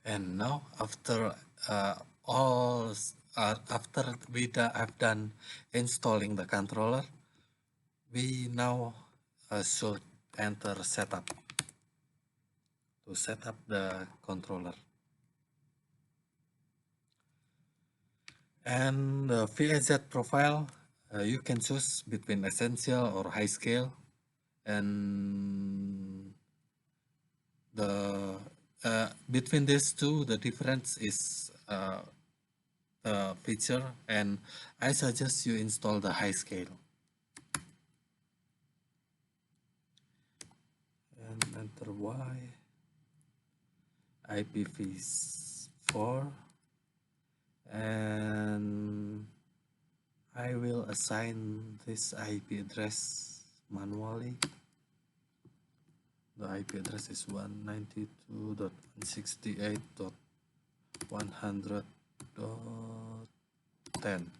And now after I've done installing the controller, we now should enter setup to set up the controller. And the VAZ profile, you can choose between essential or high scale, and the between these two, the difference is the feature, and I suggest you install the high scale. And enter Y, IPv4, and I will assign this IP address manually. The IP address is 192.168.100.10,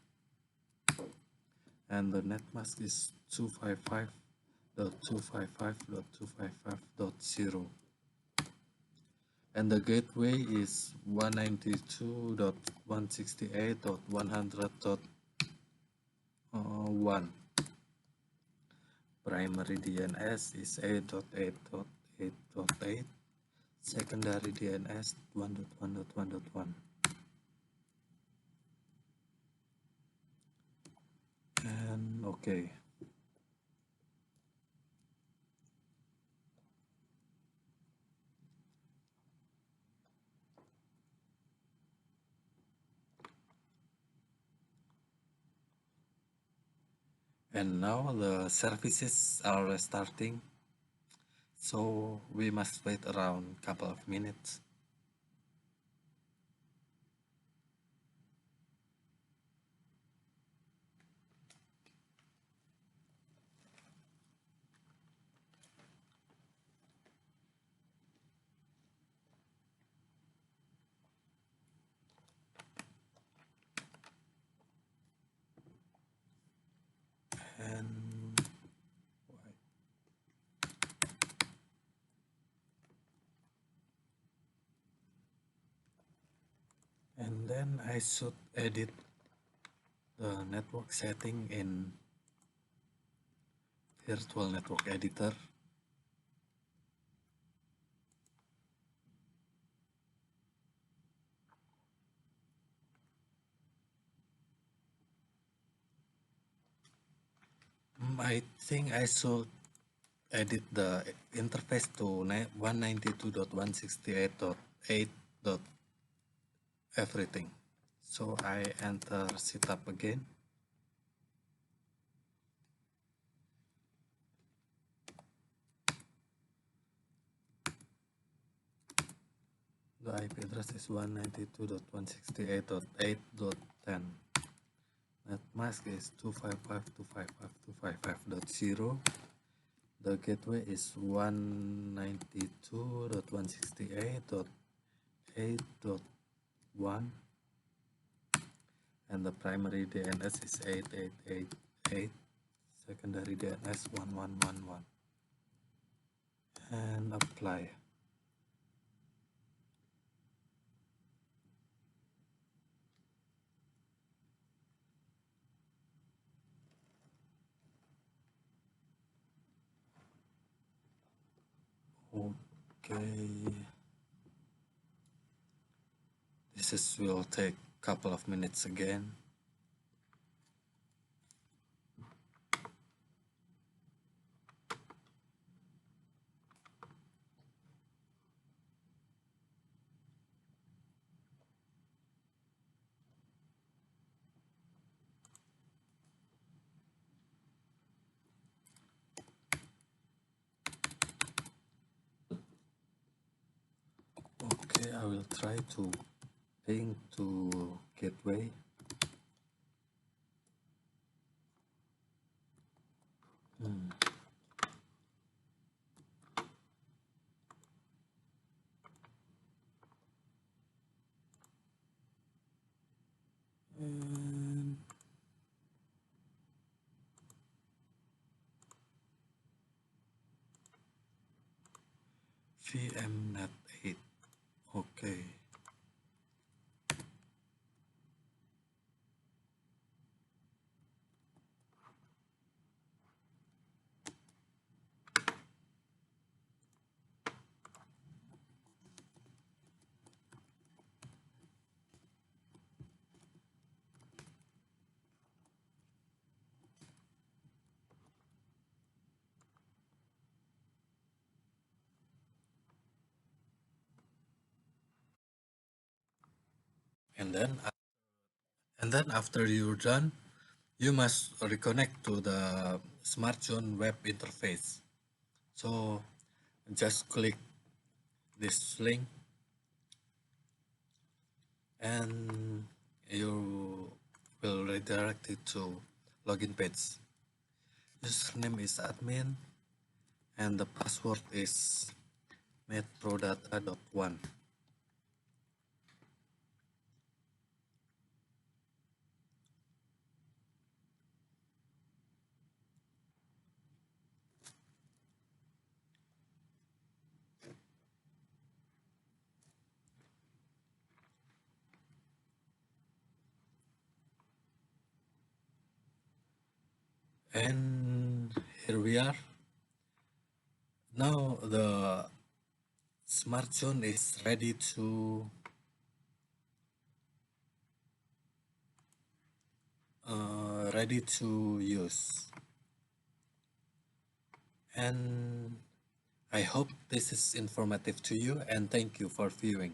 and the net mask is 255.255.255.0, and the gateway is 192.168.100.1. Primary DNS is 8.8.8.8, secondary DNS 1.1.1.1. And okay. And now the services are restarting, so we must wait around a couple of minutes. And then I should edit the network setting in virtual network editor. I think I should edit the interface to 192.168.8. everything. So I enter setup again. The IP address is 192.168.8.10. Net mask is 255.255.255.0. The gateway is 192.168.8.1, and the primary DNS is 8.8.8.8, secondary DNS 1.1.1.1, and apply. Okay, will take a couple of minutes again. Okay, I will try to ping to gateway. And VMnet 8. Okay. and then after you're done, you must reconnect to the SmartZone web interface. So just click this link and you will redirect it to login page. Username is admin and the password is metrodata.1. And here we are. Now the SmartZone is ready to use. And I hope this is informative to you and thank you for viewing.